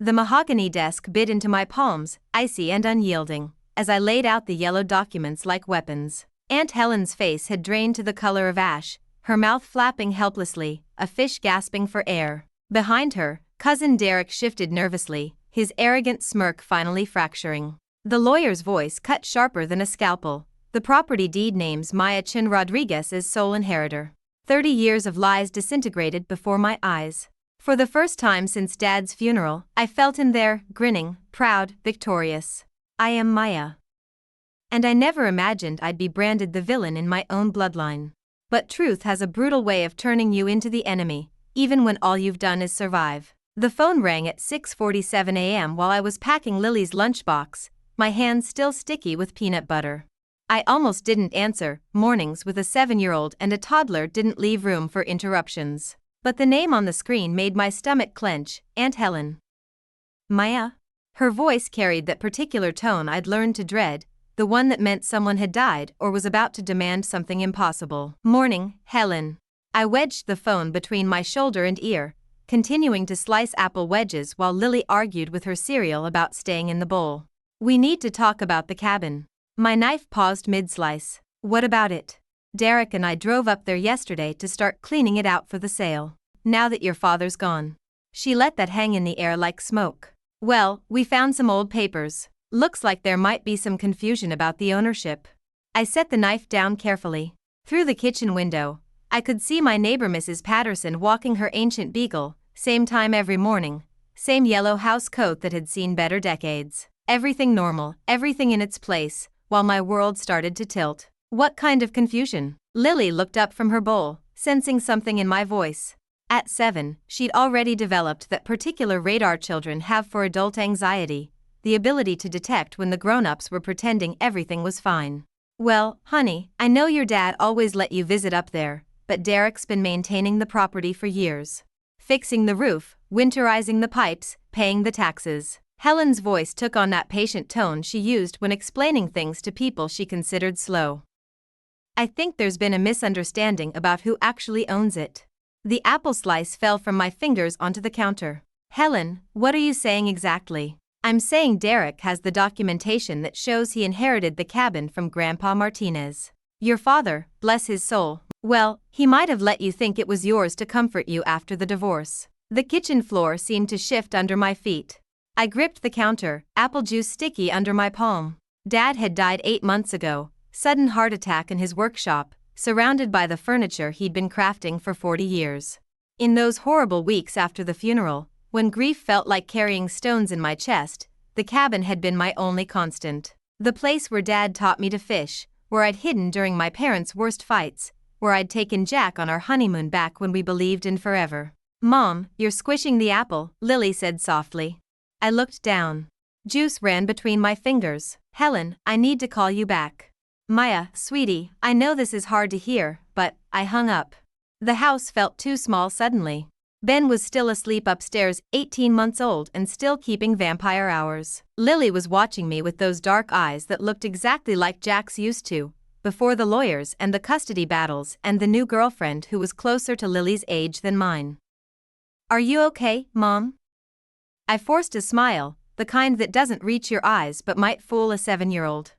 The mahogany desk bit into my palms, icy and unyielding, as I laid out the yellow documents like weapons. Aunt Helen's face had drained to the color of ash, her mouth flapping helplessly, a fish gasping for air. Behind her, Cousin Derek shifted nervously, his arrogant smirk finally fracturing. The lawyer's voice cut sharper than a scalpel. The property deed names Maya Chin Rodriguez as sole inheritor. 30 years of lies disintegrated before my eyes. For the first time since Dad's funeral, I felt him there, grinning, proud, victorious. I am Maya. And I never imagined I'd be branded the villain in my own bloodline. But truth has a brutal way of turning you into the enemy, even when all you've done is survive. The phone rang at 6:47 a.m. while I was packing Lily's lunchbox, my hands still sticky with peanut butter. I almost didn't answer. Mornings with a 7-year-old and a toddler didn't leave room for interruptions. But the name on the screen made my stomach clench, Aunt Helen. Maya? Her voice carried that particular tone I'd learned to dread, the one that meant someone had died or was about to demand something impossible. Morning, Helen. I wedged the phone between my shoulder and ear, continuing to slice apple wedges while Lily argued with her cereal about staying in the bowl. We need to talk about the cabin. My knife paused mid-slice. What about it? Derek and I drove up there yesterday to start cleaning it out for the sale. Now that your father's gone. She let that hang in the air like smoke. Well, we found some old papers. Looks like there might be some confusion about the ownership. I set the knife down carefully. Through the kitchen window, I could see my neighbor Mrs. Patterson walking her ancient beagle, same time every morning, same yellow house coat that had seen better decades. Everything normal, everything in its place, while my world started to tilt. What kind of confusion? Lily looked up from her bowl, sensing something in my voice. At 7, she'd already developed that particular radar children have for adult anxiety, the ability to detect when the grown-ups were pretending everything was fine. Well, honey, I know your dad always let you visit up there, but Derek's been maintaining the property for years. Fixing the roof, winterizing the pipes, paying the taxes. Helen's voice took on that patient tone she used when explaining things to people she considered slow. I think there's been a misunderstanding about who actually owns it. The apple slice fell from my fingers onto the counter. Helen, what are you saying exactly? I'm saying Derek has the documentation that shows he inherited the cabin from Grandpa Martinez. Your father, bless his soul, well, he might have let you think it was yours to comfort you after the divorce. The kitchen floor seemed to shift under my feet. I gripped the counter, apple juice sticky under my palm. Dad had died 8 months ago, sudden heart attack in his workshop, surrounded by the furniture he'd been crafting for 40 years. In those horrible weeks after the funeral, when grief felt like carrying stones in my chest, the cabin had been my only constant. The place where Dad taught me to fish, where I'd hidden during my parents' worst fights, where I'd taken Jack on our honeymoon back when we believed in forever. Mom, you're squishing the apple, Lily said softly. I looked down. Juice ran between my fingers. Helen, I need to call you back. Maya, sweetie, I know this is hard to hear, but I hung up. The house felt too small suddenly. Ben was still asleep upstairs, 18 months old and still keeping vampire hours. Lily was watching me with those dark eyes that looked exactly like Jack's used to, before the lawyers and the custody battles and the new girlfriend who was closer to Lily's age than mine. Are you okay, Mom? I forced a smile, the kind that doesn't reach your eyes but might fool a 7-year-old.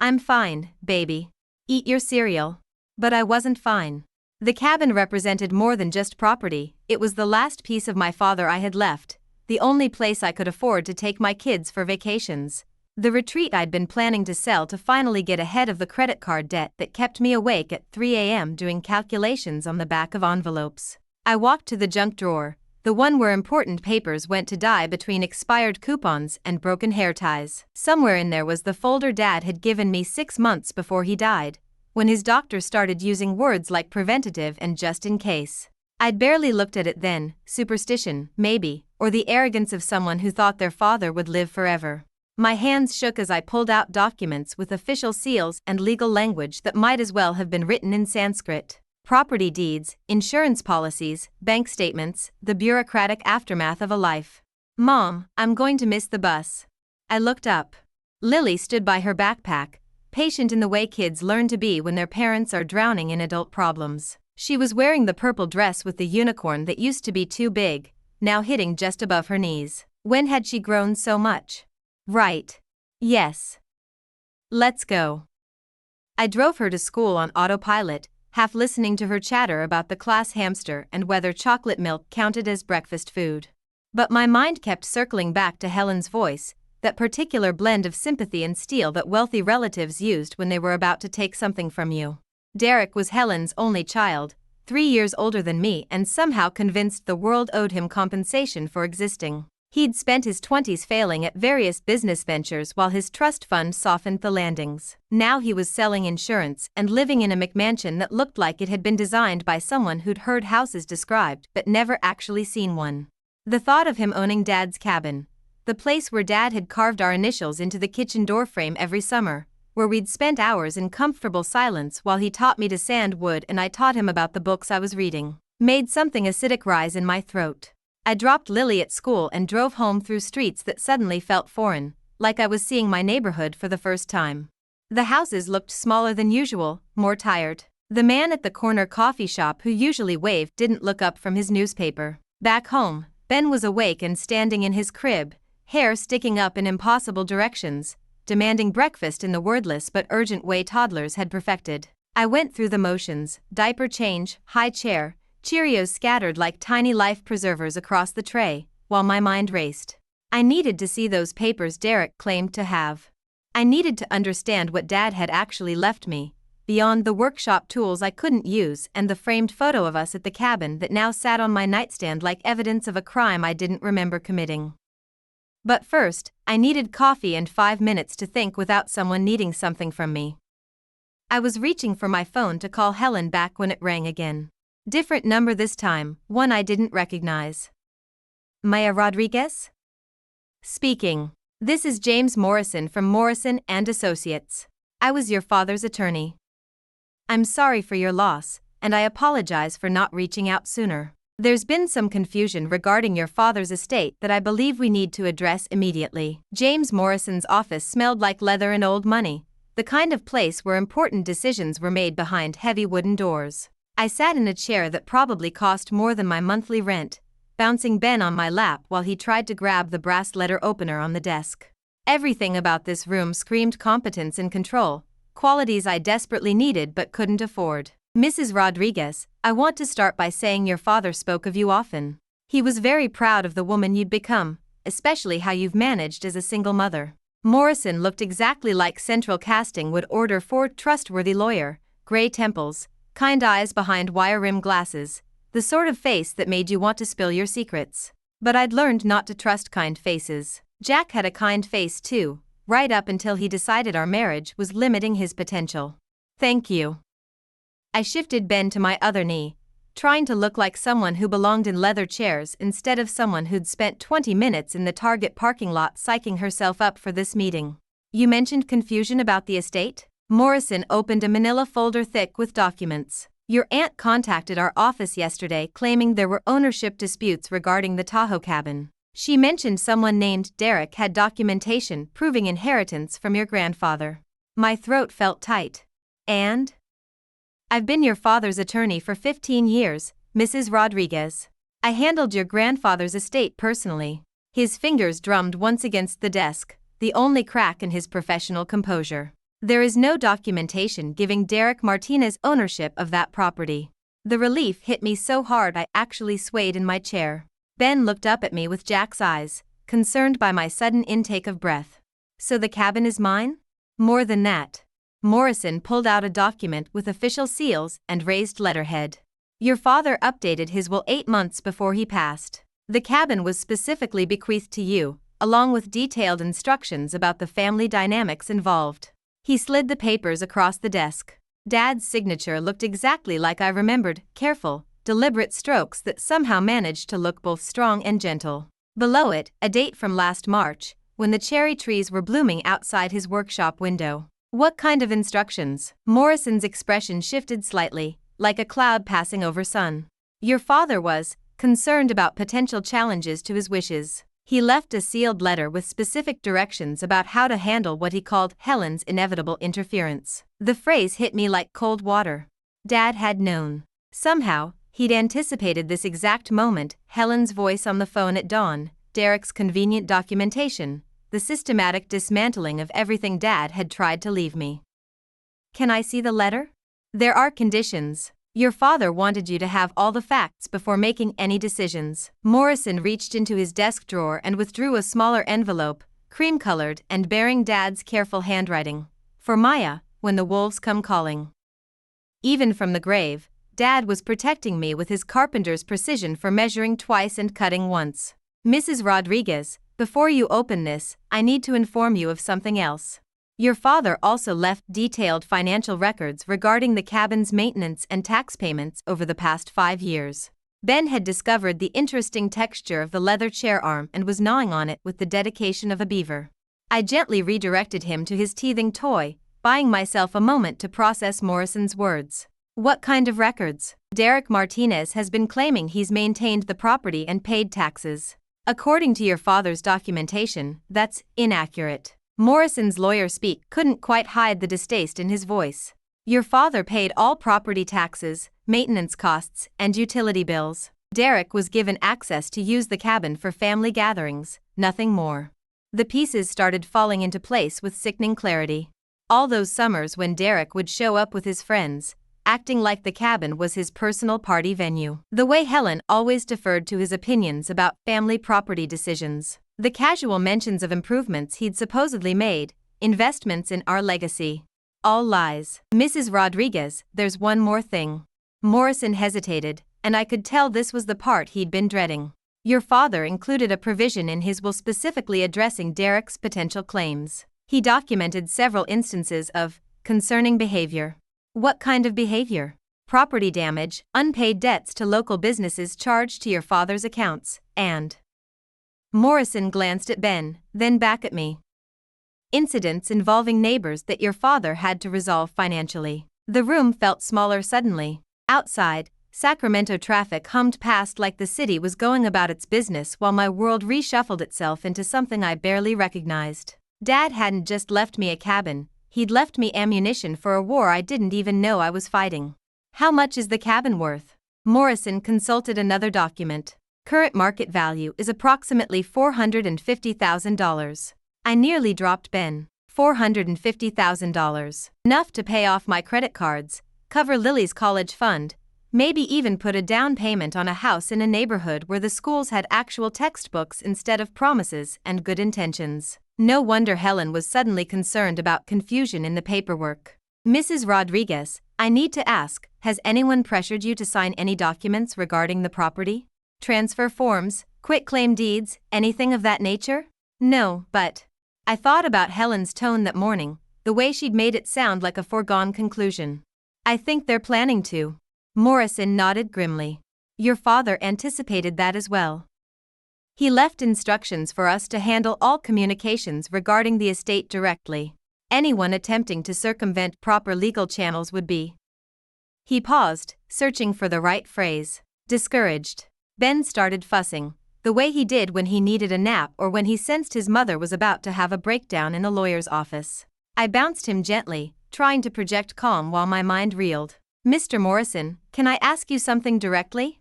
I'm fine, baby. Eat your cereal. But I wasn't fine. The cabin represented more than just property, it was the last piece of my father I had left, the only place I could afford to take my kids for vacations. The retreat I'd been planning to sell to finally get ahead of the credit card debt that kept me awake at 3 a.m. doing calculations on the back of envelopes. I walked to the junk drawer, the one where important papers went to die between expired coupons and broken hair ties. Somewhere in there was the folder Dad had given me 6 months before he died, when his doctor started using words like preventative and just in case. I'd barely looked at it then, superstition, maybe, or the arrogance of someone who thought their father would live forever. My hands shook as I pulled out documents with official seals and legal language that might as well have been written in Sanskrit. Property deeds, insurance policies, bank statements, the bureaucratic aftermath of a life. Mom, I'm going to miss the bus. I looked up. Lily stood by her backpack, patient in the way kids learn to be when their parents are drowning in adult problems. She was wearing the purple dress with the unicorn that used to be too big, now hitting just above her knees. When had she grown so much? Right. Yes. Let's go. I drove her to school on autopilot, half listening to her chatter about the class hamster and whether chocolate milk counted as breakfast food. But my mind kept circling back to Helen's voice, that particular blend of sympathy and steel that wealthy relatives used when they were about to take something from you. Derek was Helen's only child, 3 years older than me, and somehow convinced the world owed him compensation for existing. He'd spent his 20s failing at various business ventures while his trust fund softened the landings. Now he was selling insurance and living in a McMansion that looked like it had been designed by someone who'd heard houses described but never actually seen one. The thought of him owning Dad's cabin, the place where Dad had carved our initials into the kitchen doorframe every summer, where we'd spent hours in comfortable silence while he taught me to sand wood and I taught him about the books I was reading, made something acidic rise in my throat. I dropped Lily at school and drove home through streets that suddenly felt foreign, like I was seeing my neighborhood for the first time. The houses looked smaller than usual, more tired. The man at the corner coffee shop who usually waved didn't look up from his newspaper. Back home, Ben was awake and standing in his crib, hair sticking up in impossible directions, demanding breakfast in the wordless but urgent way toddlers had perfected. I went through the motions: diaper change, high chair, Cheerios scattered like tiny life preservers across the tray, while my mind raced. I needed to see those papers Derek claimed to have. I needed to understand what Dad had actually left me, beyond the workshop tools I couldn't use and the framed photo of us at the cabin that now sat on my nightstand like evidence of a crime I didn't remember committing. But first, I needed coffee and 5 minutes to think without someone needing something from me. I was reaching for my phone to call Helen back when it rang again. Different number this time, one I didn't recognize. Maya Rodriguez? Speaking. This is James Morrison from Morrison & Associates. I was your father's attorney. I'm sorry for your loss, and I apologize for not reaching out sooner. There's been some confusion regarding your father's estate that I believe we need to address immediately. James Morrison's office smelled like leather and old money, the kind of place where important decisions were made behind heavy wooden doors. I sat in a chair that probably cost more than my monthly rent, bouncing Ben on my lap while he tried to grab the brass letter opener on the desk. Everything about this room screamed competence and control, qualities I desperately needed but couldn't afford. Mrs. Rodriguez, I want to start by saying your father spoke of you often. He was very proud of the woman you'd become, especially how you've managed as a single mother. Morrison looked exactly like Central Casting would order for trustworthy lawyer, gray temples, kind eyes behind wire-rimmed glasses, the sort of face that made you want to spill your secrets. But I'd learned not to trust kind faces. Jack had a kind face too, right up until he decided our marriage was limiting his potential. Thank you. I shifted Ben to my other knee, trying to look like someone who belonged in leather chairs instead of someone who'd spent 20 minutes in the Target parking lot psyching herself up for this meeting. You mentioned confusion about the estate? Morrison opened a manila folder thick with documents. Your aunt contacted our office yesterday claiming there were ownership disputes regarding the Tahoe cabin. She mentioned someone named Derek had documentation proving inheritance from your grandfather. My throat felt tight. And? I've been your father's attorney for 15 years, Mrs. Rodriguez. I handled your grandfather's estate personally. His fingers drummed once against the desk, the only crack in his professional composure. There is no documentation giving Derek Martinez ownership of that property. The relief hit me so hard I actually swayed in my chair. Ben looked up at me with Jack's eyes, concerned by my sudden intake of breath. So the cabin is mine? More than that. Morrison pulled out a document with official seals and raised letterhead. Your father updated his will 8 months before he passed. The cabin was specifically bequeathed to you, along with detailed instructions about the family dynamics involved. He slid the papers across the desk. Dad's signature looked exactly like I remembered, careful, deliberate strokes that somehow managed to look both strong and gentle. Below it, a date from last March, when the cherry trees were blooming outside his workshop window. What kind of instructions? Morrison's expression shifted slightly, like a cloud passing over sun. Your father was concerned about potential challenges to his wishes. He left a sealed letter with specific directions about how to handle what he called Helen's inevitable interference. The phrase hit me like cold water. Dad had known. Somehow, he'd anticipated this exact moment, Helen's voice on the phone at dawn, Derek's convenient documentation, the systematic dismantling of everything Dad had tried to leave me. Can I see the letter? There are conditions. Your father wanted you to have all the facts before making any decisions. Morrison reached into his desk drawer and withdrew a smaller envelope, cream-colored and bearing Dad's careful handwriting. For Maya, when the wolves come calling. Even from the grave, Dad was protecting me with his carpenter's precision for measuring twice and cutting once. Mrs. Rodriguez, before you open this, I need to inform you of something else. Your father also left detailed financial records regarding the cabin's maintenance and tax payments over the past 5 years. Ben had discovered the interesting texture of the leather chair arm and was gnawing on it with the dedication of a beaver. I gently redirected him to his teething toy, buying myself a moment to process Morrison's words. What kind of records? Derek Martinez has been claiming he's maintained the property and paid taxes. According to your father's documentation, that's inaccurate. Morrison's lawyer speak couldn't quite hide the distaste in his voice. Your father paid all property taxes, maintenance costs, and utility bills. Derek was given access to use the cabin for family gatherings, nothing more. The pieces started falling into place with sickening clarity. All those summers when Derek would show up with his friends, acting like the cabin was his personal party venue. The way Helen always deferred to his opinions about family property decisions. The casual mentions of improvements he'd supposedly made, investments in our legacy. All lies. Mrs. Rodriguez, there's one more thing. Morrison hesitated, and I could tell this was the part he'd been dreading. Your father included a provision in his will specifically addressing Derek's potential claims. He documented several instances of concerning behavior. What kind of behavior? Property damage, unpaid debts to local businesses charged to your father's accounts, and... Morrison glanced at Ben, then back at me. Incidents involving neighbors that your father had to resolve financially. The room felt smaller suddenly. Outside, Sacramento traffic hummed past like the city was going about its business while my world reshuffled itself into something I barely recognized. Dad hadn't just left me a cabin, he'd left me ammunition for a war I didn't even know I was fighting. How much is the cabin worth? Morrison consulted another document. Current market value is approximately $450,000. I nearly dropped Ben. $450,000. Enough to pay off my credit cards, cover Lily's college fund, maybe even put a down payment on a house in a neighborhood where the schools had actual textbooks instead of promises and good intentions. No wonder Helen was suddenly concerned about confusion in the paperwork. Mrs. Rodriguez, I need to ask, has anyone pressured you to sign any documents regarding the property? Transfer forms, quitclaim deeds, anything of that nature? No, but... I thought about Helen's tone that morning, the way she'd made it sound like a foregone conclusion. I think they're planning to. Morrison nodded grimly. Your father anticipated that as well. He left instructions for us to handle all communications regarding the estate directly. Anyone attempting to circumvent proper legal channels would be. He paused, searching for the right phrase. Discouraged. Ben started fussing, the way he did when he needed a nap or when he sensed his mother was about to have a breakdown in a lawyer's office. I bounced him gently, trying to project calm while my mind reeled. Mr. Morrison, can I ask you something directly?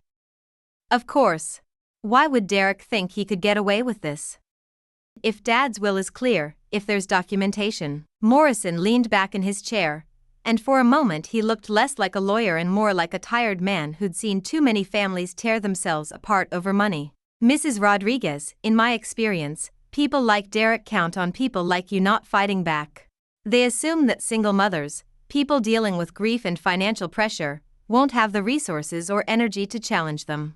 Of course. Why would Derek think he could get away with this? If Dad's will is clear, if there's documentation. Morrison leaned back in his chair, and for a moment he looked less like a lawyer and more like a tired man who'd seen too many families tear themselves apart over money. Mrs. Rodriguez, in my experience, people like Derek count on people like you not fighting back. They assume that single mothers, people dealing with grief and financial pressure, won't have the resources or energy to challenge them.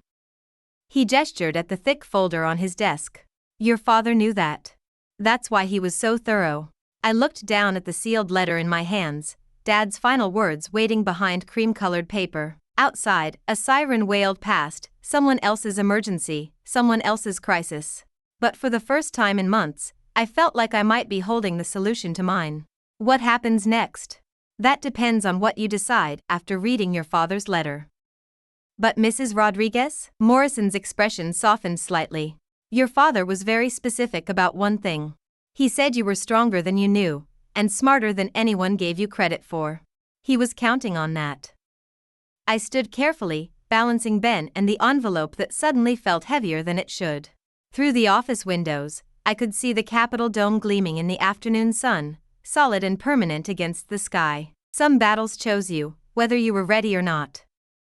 He gestured at the thick folder on his desk. Your father knew that. That's why he was so thorough. I looked down at the sealed letter in my hands, Dad's final words waiting behind cream-colored paper. Outside, a siren wailed past, someone else's emergency, someone else's crisis. But for the first time in months, I felt like I might be holding the solution to mine. What happens next? That depends on what you decide after reading your father's letter. But Mrs. Rodriguez? Morrison's expression softened slightly. Your father was very specific about one thing. He said you were stronger than you knew, and smarter than anyone gave you credit for. He was counting on that. I stood carefully, balancing Ben and the envelope that suddenly felt heavier than it should. Through the office windows, I could see the Capitol dome gleaming in the afternoon sun, solid and permanent against the sky. Some battles chose you, whether you were ready or not.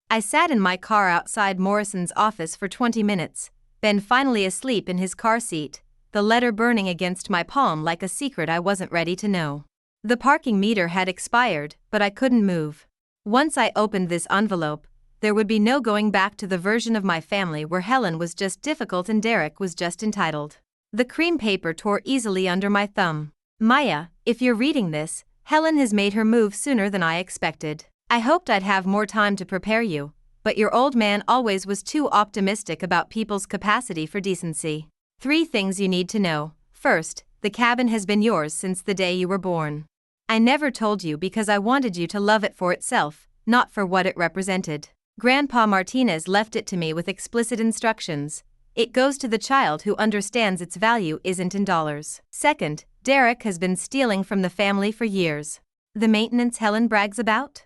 I sat in my car outside Morrison's office for 20 minutes, Ben finally asleep in his car seat, the letter burning against my palm like a secret I wasn't ready to know. The parking meter had expired, but I couldn't move. Once I opened this envelope, there would be no going back to the version of my family where Helen was just difficult and Derek was just entitled. The cream paper tore easily under my thumb. Maya, if you're reading this, Helen has made her move sooner than I expected. I hoped I'd have more time to prepare you, but your old man always was too optimistic about people's capacity for decency. 3 things you need to know. First, the cabin has been yours since the day you were born. I never told you because I wanted you to love it for itself, not for what it represented. Grandpa Martinez left it to me with explicit instructions. It goes to the child who understands its value isn't in dollars. Second, Derek has been stealing from the family for years. The maintenance Helen brags about?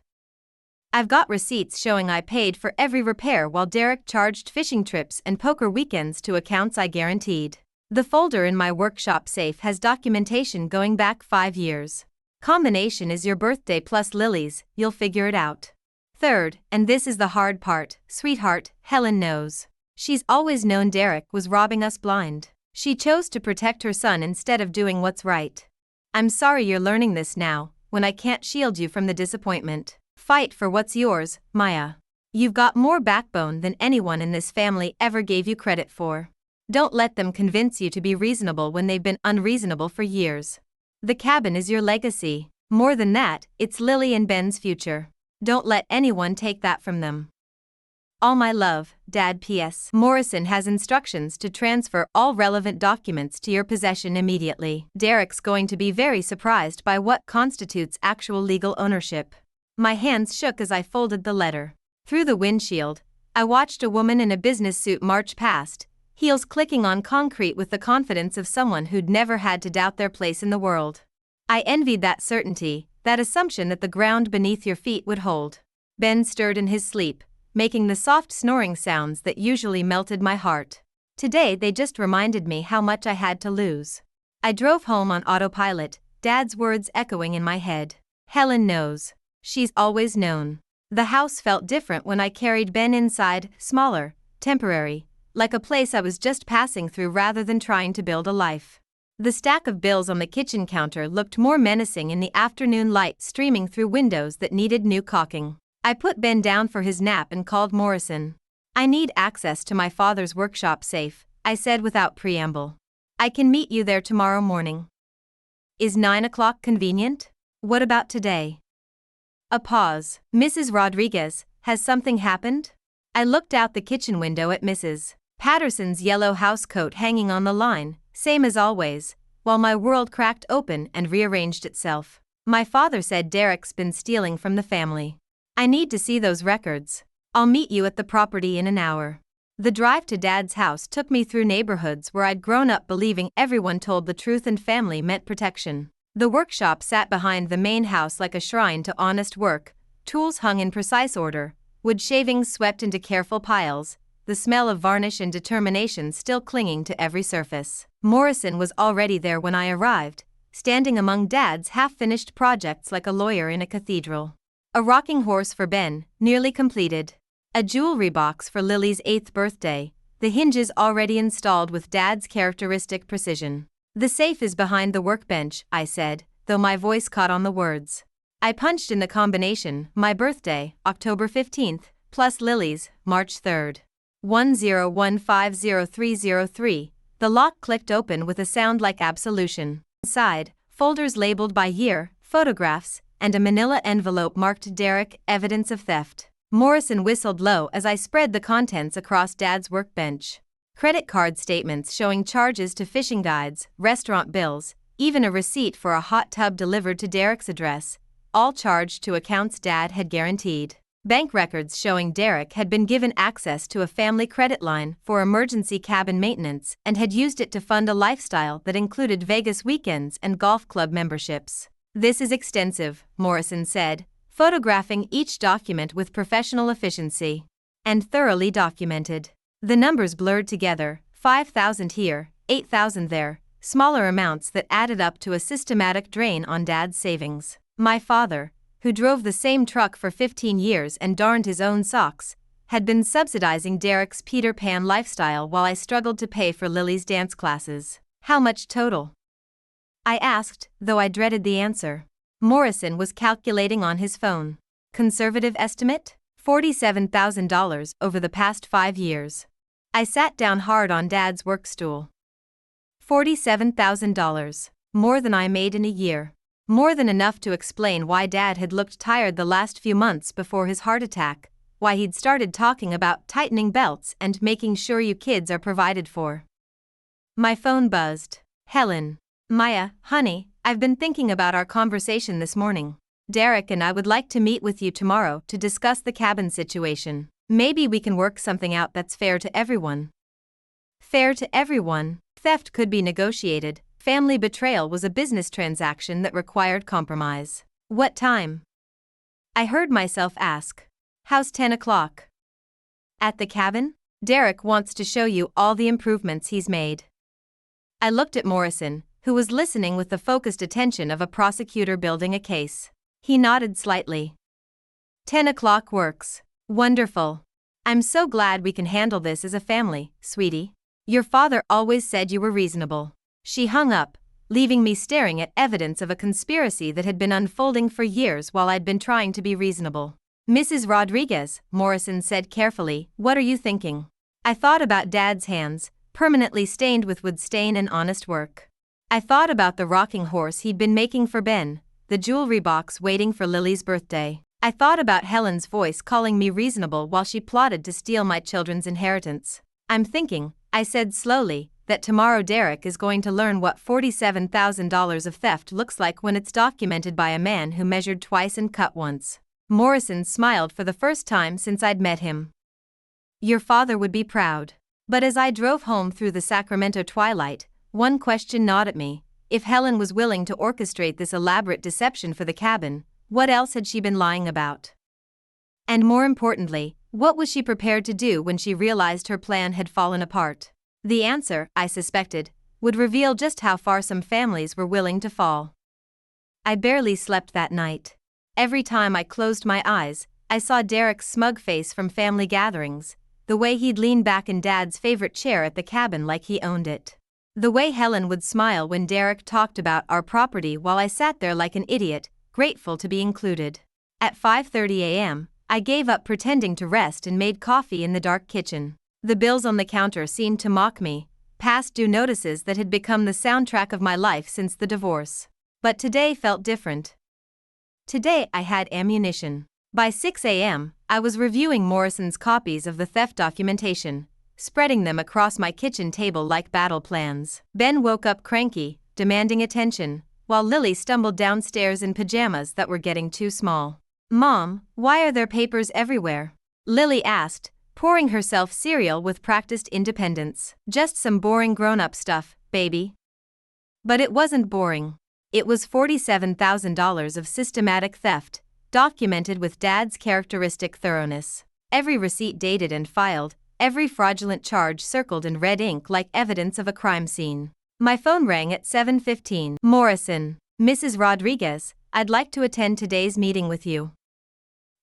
I've got receipts showing I paid for every repair while Derek charged fishing trips and poker weekends to accounts I guaranteed. The folder in my workshop safe has documentation going back 5 years. Combination is your birthday plus Lily's, you'll figure it out. Third, and this is the hard part, sweetheart, Helen knows. She's always known Derek was robbing us blind. She chose to protect her son instead of doing what's right. I'm sorry you're learning this now, when I can't shield you from the disappointment. Fight for what's yours, Maya. You've got more backbone than anyone in this family ever gave you credit for. Don't let them convince you to be reasonable when they've been unreasonable for years. The cabin is your legacy. More than that, it's Lily and Ben's future. Don't let anyone take that from them. All my love, Dad. P.S. Morrison has instructions to transfer all relevant documents to your possession immediately. Derek's going to be very surprised by what constitutes actual legal ownership. My hands shook as I folded the letter. Through the windshield, I watched a woman in a business suit march past, heels clicking on concrete with the confidence of someone who'd never had to doubt their place in the world. I envied that certainty, that assumption that the ground beneath your feet would hold. Ben stirred in his sleep, making the soft snoring sounds that usually melted my heart. Today they just reminded me how much I had to lose. I drove home on autopilot, Dad's words echoing in my head. Helen knows. She's always known. The house felt different when I carried Ben inside, smaller, temporary, like a place I was just passing through rather than trying to build a life. The stack of bills on the kitchen counter looked more menacing in the afternoon light streaming through windows that needed new caulking. I put Ben down for his nap and called Morrison. I need access to my father's workshop safe, I said without preamble. I can meet you there tomorrow morning. Is 9 o'clock convenient? What about today? A pause. Mrs. Rodriguez, has something happened? I looked out the kitchen window at Mrs. Patterson's yellow housecoat hanging on the line, same as always, while my world cracked open and rearranged itself. My father said Derek's been stealing from the family. I need to see those records. I'll meet you at the property in an hour. The drive to Dad's house took me through neighborhoods where I'd grown up believing everyone told the truth and family meant protection. The workshop sat behind the main house like a shrine to honest work, tools hung in precise order, wood shavings swept into careful piles, the smell of varnish and determination still clinging to every surface. Morrison was already there when I arrived, standing among Dad's half-finished projects like a lawyer in a cathedral. A rocking horse for Ben, nearly completed. A jewelry box for Lily's 8th birthday, the hinges already installed with Dad's characteristic precision. The safe is behind the workbench, I said, though my voice caught on the words. I punched in the combination, my birthday, October 15th, plus Lily's, March 3rd. 10150303. The lock clicked open with a sound like absolution. Inside, folders labeled by year, photographs, and a manila envelope marked Derek, evidence of theft. Morrison whistled low as I spread the contents across Dad's workbench. Credit card statements showing charges to fishing guides, restaurant bills, even a receipt for a hot tub delivered to Derek's address, all charged to accounts Dad had guaranteed. Bank records showing Derek had been given access to a family credit line for emergency cabin maintenance and had used it to fund a lifestyle that included Vegas weekends and golf club memberships. This is extensive, Morrison said, photographing each document with professional efficiency. And thoroughly documented. The numbers blurred together, 5,000 here, 8,000 there, smaller amounts that added up to a systematic drain on Dad's savings. My father, who drove the same truck for 15 years and darned his own socks, had been subsidizing Derek's Peter Pan lifestyle while I struggled to pay for Lily's dance classes. How much total? I asked, though I dreaded the answer. Morrison was calculating on his phone. Conservative estimate? $47,000 over the past 5 years. I sat down hard on Dad's work stool. $47,000. More than I made in a year. More than enough to explain why Dad had looked tired the last few months before his heart attack, why he'd started talking about tightening belts and making sure you kids are provided for. My phone buzzed. Helen. Maya, honey, I've been thinking about our conversation this morning. Derek and I would like to meet with you tomorrow to discuss the cabin situation. Maybe we can work something out that's fair to everyone. Fair to everyone? Theft could be negotiated. Family betrayal was a business transaction that required compromise. What time? I heard myself ask. How's 10 o'clock? At the cabin? Derek wants to show you all the improvements he's made. I looked at Morrison, who was listening with the focused attention of a prosecutor building a case. He nodded slightly. 10 o'clock works. Wonderful. I'm so glad we can handle this as a family, sweetie. Your father always said you were reasonable. She hung up, leaving me staring at evidence of a conspiracy that had been unfolding for years while I'd been trying to be reasonable. Mrs. Rodriguez, Morrison said carefully, what are you thinking? I thought about Dad's hands, permanently stained with wood stain and honest work. I thought about the rocking horse he'd been making for Ben, the jewelry box waiting for Lily's birthday. I thought about Helen's voice calling me reasonable while she plotted to steal my children's inheritance. I'm thinking, I said slowly, that tomorrow Derek is going to learn what $47,000 of theft looks like when it's documented by a man who measured twice and cut once. Morrison smiled for the first time since I'd met him. Your father would be proud. But as I drove home through the Sacramento twilight, one question gnawed at me. If Helen was willing to orchestrate this elaborate deception for the cabin, what else had she been lying about? And more importantly, what was she prepared to do when she realized her plan had fallen apart? The answer, I suspected, would reveal just how far some families were willing to fall. I barely slept that night. Every time I closed my eyes, I saw Derek's smug face from family gatherings, the way he'd lean back in Dad's favorite chair at the cabin like he owned it. The way Helen would smile when Derek talked about our property while I sat there like an idiot, grateful to be included. At 5:30 a.m., I gave up pretending to rest and made coffee in the dark kitchen. The bills on the counter seemed to mock me, past due notices that had become the soundtrack of my life since the divorce. But today felt different. Today I had ammunition. By 6 a.m., I was reviewing Morrison's copies of the theft documentation, spreading them across my kitchen table like battle plans. Ben woke up cranky, demanding attention, while Lily stumbled downstairs in pajamas that were getting too small. Mom, why are there papers everywhere? Lily asked, pouring herself cereal with practiced independence. Just some boring grown-up stuff, baby. But it wasn't boring. It was $47,000 of systematic theft, documented with Dad's characteristic thoroughness. Every receipt dated and filed, every fraudulent charge circled in red ink like evidence of a crime scene. My phone rang at 7:15. Morrison. Mrs. Rodriguez, I'd like to attend today's meeting with you.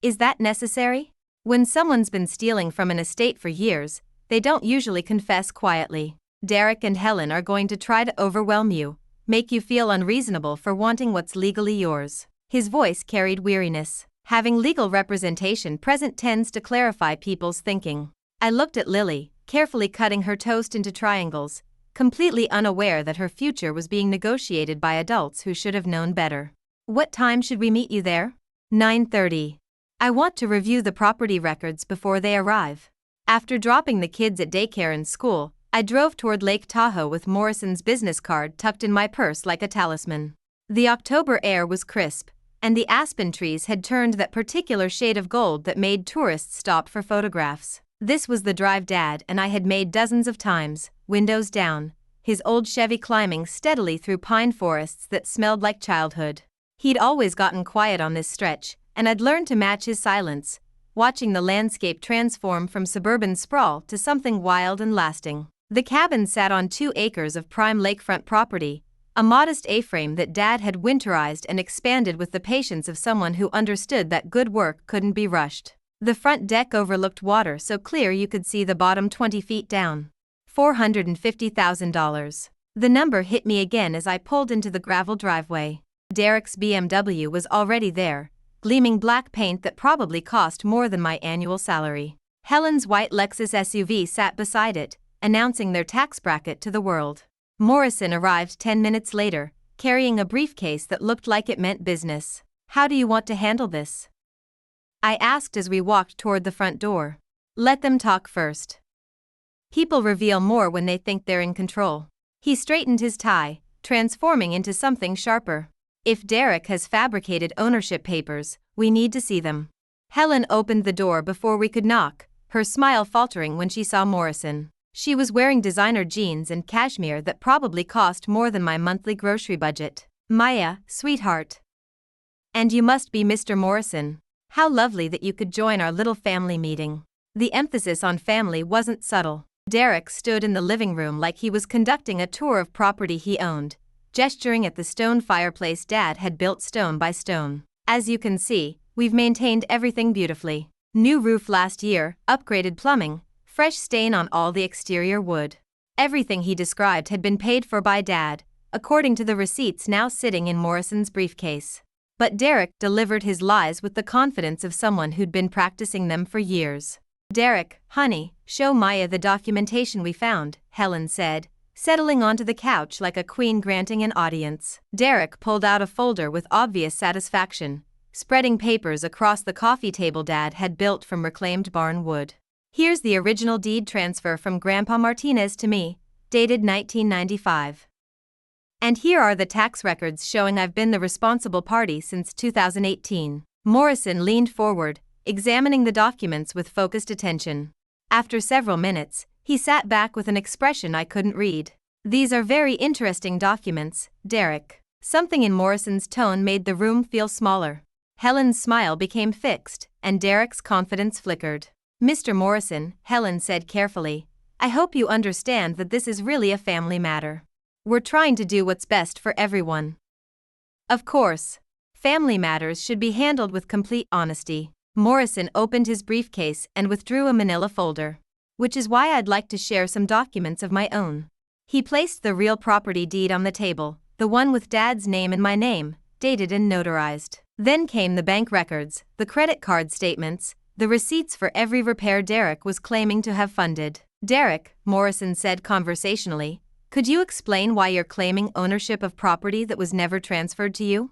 Is that necessary? When someone's been stealing from an estate for years, they don't usually confess quietly. Derek and Helen are going to try to overwhelm you, make you feel unreasonable for wanting what's legally yours. His voice carried weariness. Having legal representation present tends to clarify people's thinking. I looked at Lily, carefully cutting her toast into triangles, completely unaware that her future was being negotiated by adults who should have known better. What time should we meet you there? 9:30. I want to review the property records before they arrive. After dropping the kids at daycare and school, I drove toward Lake Tahoe with Morrison's business card tucked in my purse like a talisman. The October air was crisp, and the aspen trees had turned that particular shade of gold that made tourists stop for photographs. This was the drive Dad and I had made dozens of times, windows down, his old Chevy climbing steadily through pine forests that smelled like childhood. He'd always gotten quiet on this stretch, and I'd learned to match his silence, watching the landscape transform from suburban sprawl to something wild and lasting. The cabin sat on 2 acres of prime lakefront property, a modest A-frame that Dad had winterized and expanded with the patience of someone who understood that good work couldn't be rushed. The front deck overlooked water so clear you could see the bottom 20 feet down. $450,000. The number hit me again as I pulled into the gravel driveway. Derek's BMW was already there, gleaming black paint that probably cost more than my annual salary. Helen's white Lexus SUV sat beside it, announcing their tax bracket to the world. Morrison arrived 10 minutes later, carrying a briefcase that looked like it meant business. "How do you want to handle this?" I asked as we walked toward the front door. "Let them talk first. People reveal more when they think they're in control." He straightened his tie, transforming into something sharper. "If Derek has fabricated ownership papers, we need to see them." Helen opened the door before we could knock, her smile faltering when she saw Morrison. She was wearing designer jeans and cashmere that probably cost more than my monthly grocery budget. "Maya, sweetheart. And you must be Mr. Morrison. How lovely that you could join our little family meeting." The emphasis on family wasn't subtle. Derek stood in the living room like he was conducting a tour of property he owned, gesturing at the stone fireplace Dad had built stone by stone. "As you can see, we've maintained everything beautifully. New roof last year, upgraded plumbing, fresh stain on all the exterior wood." Everything he described had been paid for by Dad, according to the receipts now sitting in Morrison's briefcase. But Derek delivered his lies with the confidence of someone who'd been practicing them for years. "Derek, honey, show Maya the documentation we found," Helen said, settling onto the couch like a queen granting an audience. Derek pulled out a folder with obvious satisfaction, spreading papers across the coffee table Dad had built from reclaimed barn wood. "Here's the original deed transfer from Grandpa Martinez to me, dated 1995. And here are the tax records showing I've been the responsible party since 2018. Morrison leaned forward, examining the documents with focused attention. After several minutes, he sat back with an expression I couldn't read. "These are very interesting documents, Derek." Something in Morrison's tone made the room feel smaller. Helen's smile became fixed, and Derek's confidence flickered. "Mr. Morrison," Helen said carefully, "I hope you understand that this is really a family matter. We're trying to do what's best for everyone. Of course, family matters should be handled with complete honesty." Morrison opened his briefcase and withdrew a manila folder. "Which is why I'd like to share some documents of my own." He placed the real property deed on the table, the one with Dad's name and my name, dated and notarized. Then came the bank records, the credit card statements, the receipts for every repair Derek was claiming to have funded. "Derek," Morrison said conversationally, "could you explain why you're claiming ownership of property that was never transferred to you?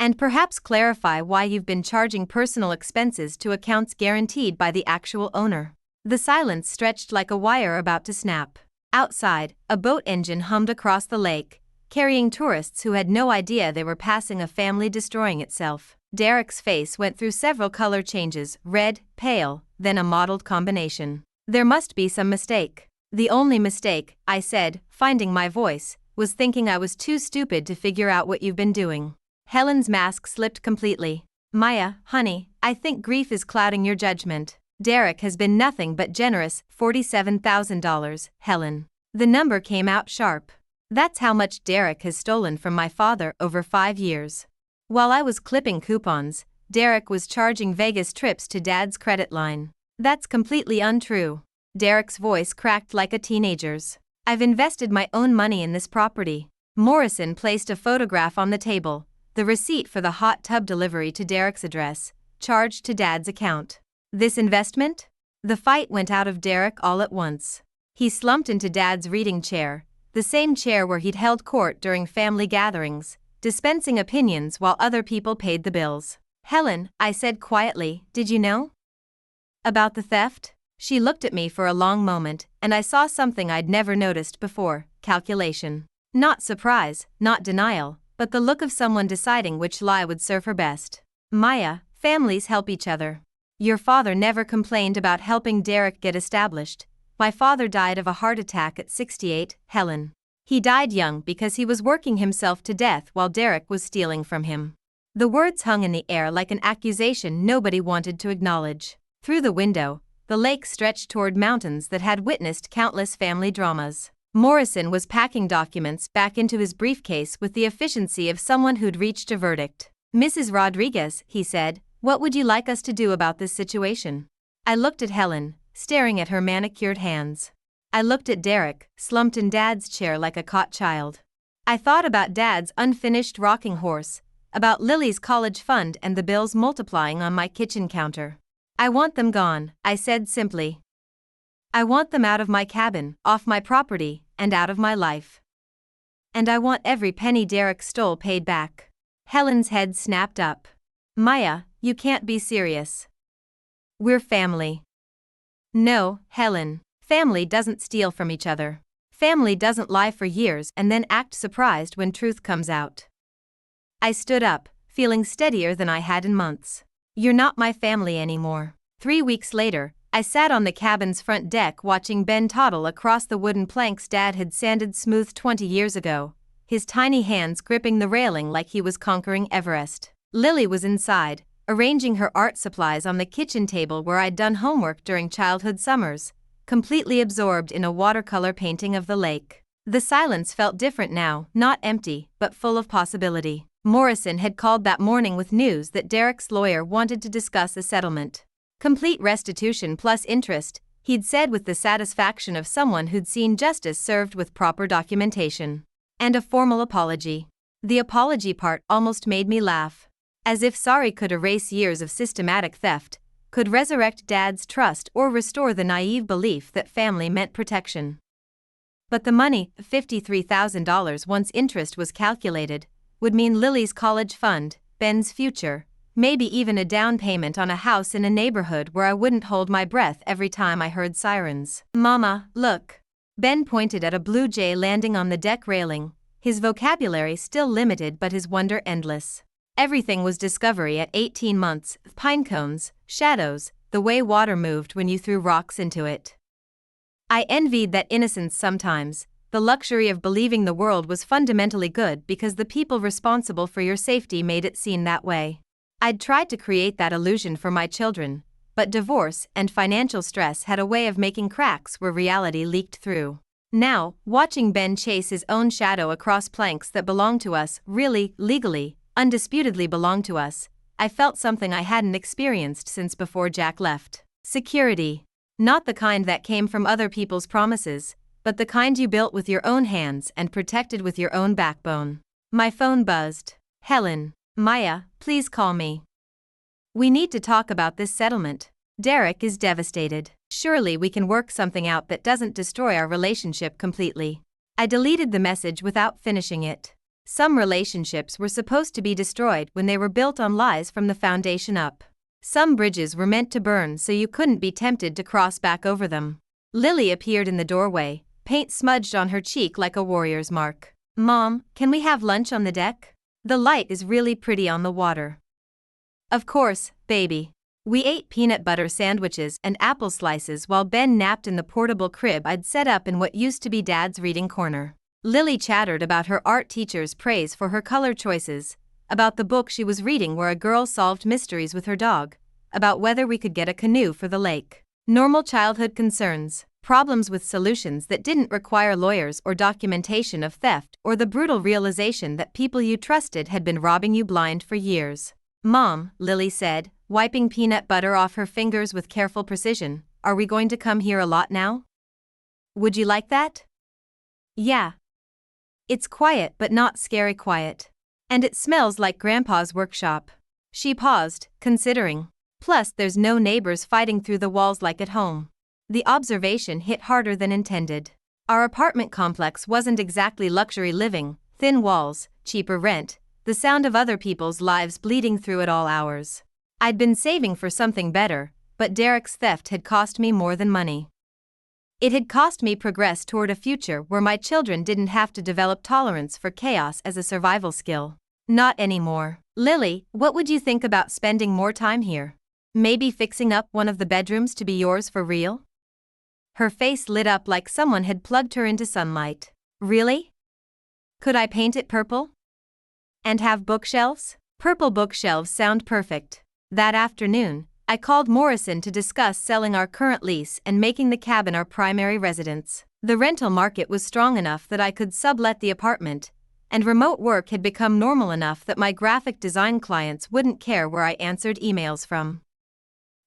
And perhaps clarify why you've been charging personal expenses to accounts guaranteed by the actual owner." The silence stretched like a wire about to snap. Outside, a boat engine hummed across the lake, carrying tourists who had no idea they were passing a family destroying itself. Derek's face went through several color changes, red, pale, then a mottled combination. "There must be some mistake." "The only mistake," I said, finding my voice, "was thinking I was too stupid to figure out what you've been doing." Helen's mask slipped completely. "Maya, honey, I think grief is clouding your judgment. Derek has been nothing but generous." $47,000, Helen. The number came out sharp. "That's how much Derek has stolen from my father over 5 years. While I was clipping coupons, Derek was charging Vegas trips to Dad's credit line." "That's completely untrue." Derek's voice cracked like a teenager's. "I've invested my own money in this property." Morrison placed a photograph on the table, the receipt for the hot tub delivery to Derek's address, charged to Dad's account. "This investment?" The fight went out of Derek all at once. He slumped into Dad's reading chair, the same chair where he'd held court during family gatherings, dispensing opinions while other people paid the bills. "Helen," I said quietly, "did you know about the theft?" She looked at me for a long moment, and I saw something I'd never noticed before: calculation. Not surprise, not denial, but the look of someone deciding which lie would serve her best. "Maya, families help each other. Your father never complained about helping Derek get established. My father died of a heart attack at 68, Helen. He died young because he was working himself to death while Derek was stealing from him." The words hung in the air like an accusation nobody wanted to acknowledge. Through the window, the lake stretched toward mountains that had witnessed countless family dramas. Morrison was packing documents back into his briefcase with the efficiency of someone who'd reached a verdict. "Mrs. Rodriguez," he said, "what would you like us to do about this situation?" I looked at Helen, staring at her manicured hands. I looked at Derek, slumped in Dad's chair like a caught child. I thought about Dad's unfinished rocking horse, about Lily's college fund and the bills multiplying on my kitchen counter. "I want them gone," I said simply. "I want them out of my cabin, off my property, and out of my life. And I want every penny Derek stole paid back." Helen's head snapped up. "Maya, you can't be serious. We're family." "No, Helen. Family doesn't steal from each other. Family doesn't lie for years and then act surprised when truth comes out." I stood up, feeling steadier than I had in months. "You're not my family anymore." 3 weeks later, I sat on the cabin's front deck watching Ben toddle across the wooden planks Dad had sanded smooth 20 years ago, his tiny hands gripping the railing like he was conquering Everest. Lily was inside, arranging her art supplies on the kitchen table where I'd done homework during childhood summers, completely absorbed in a watercolor painting of the lake. The silence felt different now, not empty, but full of possibility. Morrison had called that morning with news that Derek's lawyer wanted to discuss a settlement. Complete restitution plus interest, he'd said with the satisfaction of someone who'd seen justice served with proper documentation. And a formal apology. The apology part almost made me laugh. As if sorry could erase years of systematic theft, could resurrect Dad's trust or restore the naive belief that family meant protection. But the money, $53,000 once interest was calculated, would mean Lily's college fund, Ben's future, maybe even a down payment on a house in a neighborhood where I wouldn't hold my breath every time I heard sirens. "Mama, look." Ben pointed at a blue jay landing on the deck railing, his vocabulary still limited but his wonder endless. Everything was discovery at 18 months, pine cones, shadows, the way water moved when you threw rocks into it. I envied that innocence sometimes, the luxury of believing the world was fundamentally good because the people responsible for your safety made it seem that way. I'd tried to create that illusion for my children, but divorce and financial stress had a way of making cracks where reality leaked through. Now, watching Ben chase his own shadow across planks that belonged to us, really, legally, undisputedly belonged to us, I felt something I hadn't experienced since before Jack left. Security. Not the kind that came from other people's promises, but the kind you built with your own hands and protected with your own backbone. My phone buzzed. "Helen. Maya, please call me. We need to talk about this settlement. Derek is devastated. Surely we can work something out that doesn't destroy our relationship completely." I deleted the message without finishing it. Some relationships were supposed to be destroyed when they were built on lies from the foundation up. Some bridges were meant to burn so you couldn't be tempted to cross back over them. Lily appeared in the doorway, paint smudged on her cheek like a warrior's mark. "Mom, can we have lunch on the deck? The light is really pretty on the water." "Of course, baby." We ate peanut butter sandwiches and apple slices while Ben napped in the portable crib I'd set up in what used to be Dad's reading corner. Lily chattered about her art teacher's praise for her color choices, about the book she was reading where a girl solved mysteries with her dog, about whether we could get a canoe for the lake. Normal childhood concerns, problems with solutions that didn't require lawyers or documentation of theft or the brutal realization that people you trusted had been robbing you blind for years. "Mom," Lily said, wiping peanut butter off her fingers with careful precision, "are we going to come here a lot now? Would you like that?" "Yeah. It's quiet but not scary quiet. And it smells like Grandpa's workshop." She paused, considering. "Plus there's no neighbors fighting through the walls like at home." The observation hit harder than intended. Our apartment complex wasn't exactly luxury living, thin walls, cheaper rent, the sound of other people's lives bleeding through at all hours. I'd been saving for something better, but Derek's theft had cost me more than money. It had cost me progress toward a future where my children didn't have to develop tolerance for chaos as a survival skill. Not anymore. "Lily, what would you think about spending more time here? Maybe fixing up one of the bedrooms to be yours for real?" Her face lit up like someone had plugged her into sunlight. "Really? Could I paint it purple? And have bookshelves?" "Purple bookshelves sound perfect." That afternoon, I called Morrison to discuss selling our current lease and making the cabin our primary residence. The rental market was strong enough that I could sublet the apartment, and remote work had become normal enough that my graphic design clients wouldn't care where I answered emails from.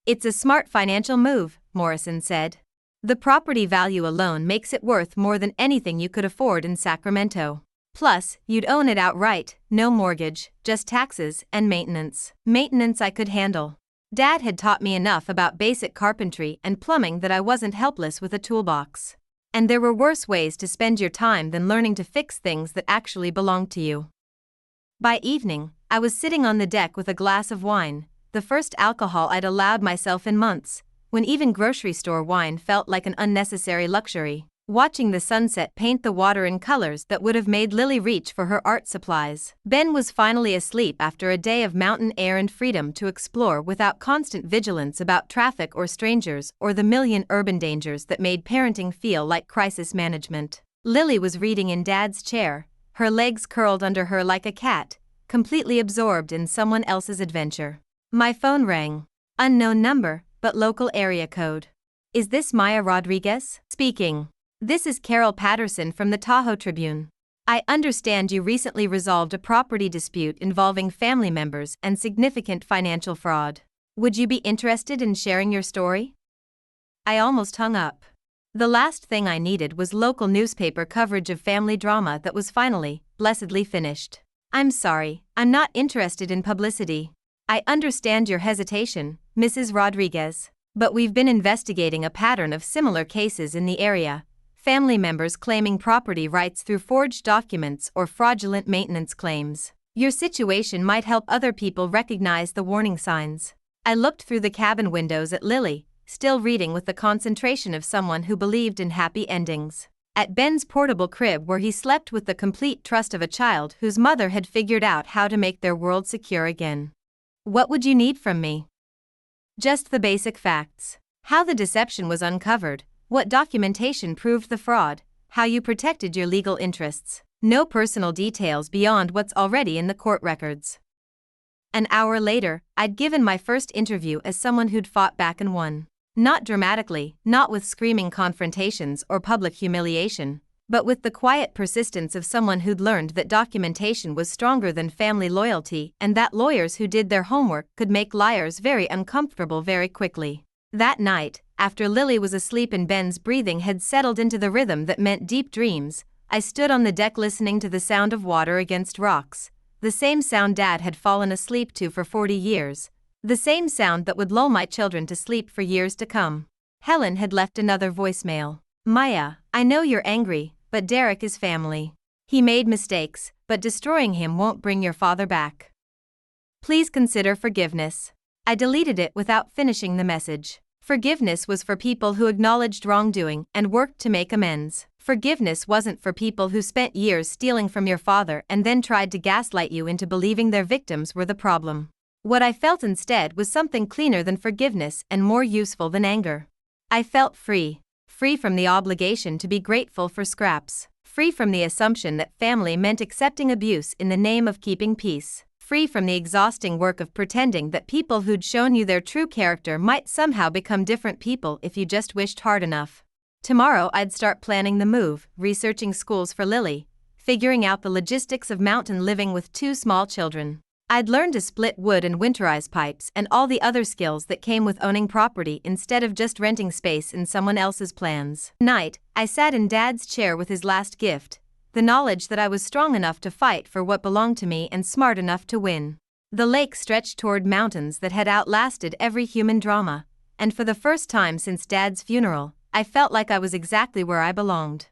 "It's a smart financial move," Morrison said. "The property value alone makes it worth more than anything you could afford in Sacramento. Plus, you'd own it outright, no mortgage, just taxes and maintenance. Maintenance I could handle. Dad had taught me enough about basic carpentry and plumbing that I wasn't helpless with a toolbox. And there were worse ways to spend your time than learning to fix things that actually belonged to you." By evening, I was sitting on the deck with a glass of wine, the first alcohol I'd allowed myself in months, when even grocery store wine felt like an unnecessary luxury, watching the sunset paint the water in colors that would have made Lily reach for her art supplies. Ben was finally asleep after a day of mountain air and freedom to explore without constant vigilance about traffic or strangers or the million urban dangers that made parenting feel like crisis management. Lily was reading in Dad's chair, her legs curled under her like a cat, completely absorbed in someone else's adventure. My phone rang. Unknown number, but local area code. "Is this Maya Rodriguez?" "Speaking. This is Carol Patterson from the Tahoe Tribune. I understand you recently resolved a property dispute involving family members and significant financial fraud. Would you be interested in sharing your story?" I almost hung up. The last thing I needed was local newspaper coverage of family drama that was finally, blessedly finished. "I'm sorry, I'm not interested in publicity. I understand your hesitation, Mrs. Rodriguez, but we've been investigating a pattern of similar cases in the area. Family members claiming property rights through forged documents or fraudulent maintenance claims. Your situation might help other people recognize the warning signs." I looked through the cabin windows at Lily, still reading with the concentration of someone who believed in happy endings. At Ben's portable crib where he slept with the complete trust of a child whose mother had figured out how to make their world secure again. "What would you need from me?" "Just the basic facts. How the deception was uncovered, what documentation proved the fraud, how you protected your legal interests. No personal details beyond what's already in the court records." An hour later, I'd given my first interview as someone who'd fought back and won. Not dramatically, not with screaming confrontations or public humiliation, but with the quiet persistence of someone who'd learned that documentation was stronger than family loyalty and that lawyers who did their homework could make liars very uncomfortable very quickly. That night, after Lily was asleep and Ben's breathing had settled into the rhythm that meant deep dreams, I stood on the deck listening to the sound of water against rocks, the same sound Dad had fallen asleep to for 40 years, the same sound that would lull my children to sleep for years to come. Helen had left another voicemail. "Maya, I know you're angry, but Derek is family. He made mistakes, but destroying him won't bring your father back. Please consider forgiveness." I deleted it without finishing the message. Forgiveness was for people who acknowledged wrongdoing and worked to make amends. Forgiveness wasn't for people who spent years stealing from your father and then tried to gaslight you into believing their victims were the problem. What I felt instead was something cleaner than forgiveness and more useful than anger. I felt free. Free from the obligation to be grateful for scraps. Free from the assumption that family meant accepting abuse in the name of keeping peace. Free from the exhausting work of pretending that people who'd shown you their true character might somehow become different people if you just wished hard enough. Tomorrow I'd start planning the move, researching schools for Lily, figuring out the logistics of mountain living with 2 small children. I'd learn to split wood and winterize pipes and all the other skills that came with owning property instead of just renting space in someone else's plans. Night, I sat in Dad's chair with his last gift, the knowledge that I was strong enough to fight for what belonged to me and smart enough to win. The lake stretched toward mountains that had outlasted every human drama, and for the first time since Dad's funeral, I felt like I was exactly where I belonged.